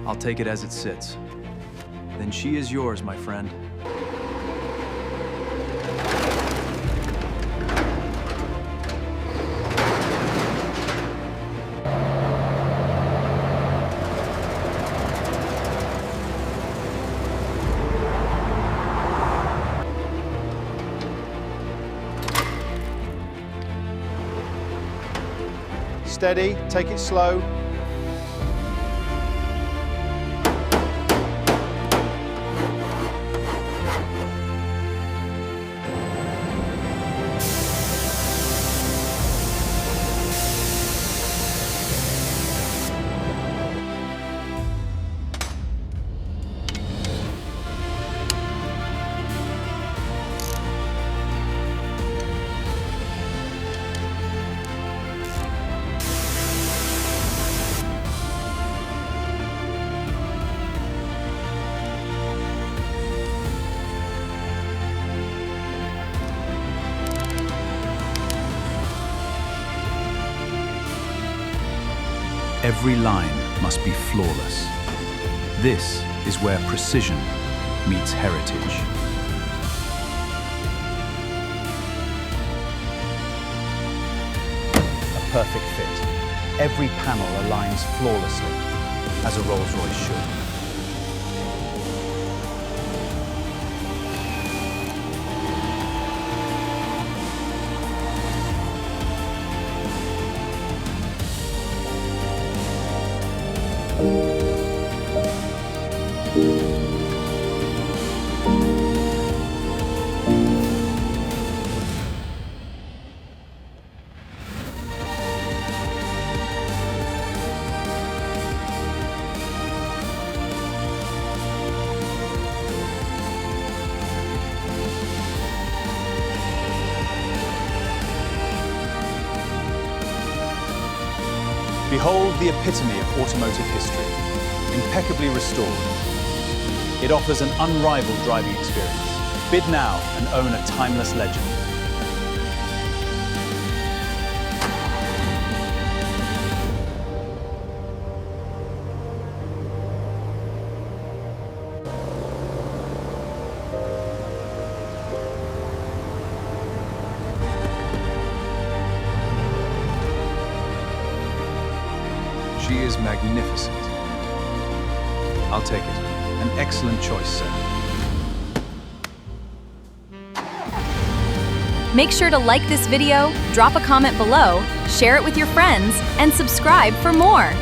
I'll take it as it sits. Then she is yours, my friend. Steady, take it slow. Every line must be flawless. This is where precision meets heritage. A perfect fit. Every panel aligns flawlessly, as a Rolls-Royce should. Behold the epitome of automotive history, impeccably restored. It offers an unrivaled driving experience. Bid now and own a timeless legend. She is magnificent. I'll take it. An excellent choice, sir. Make sure to like this video, drop a comment below, share it with your friends, and subscribe for more.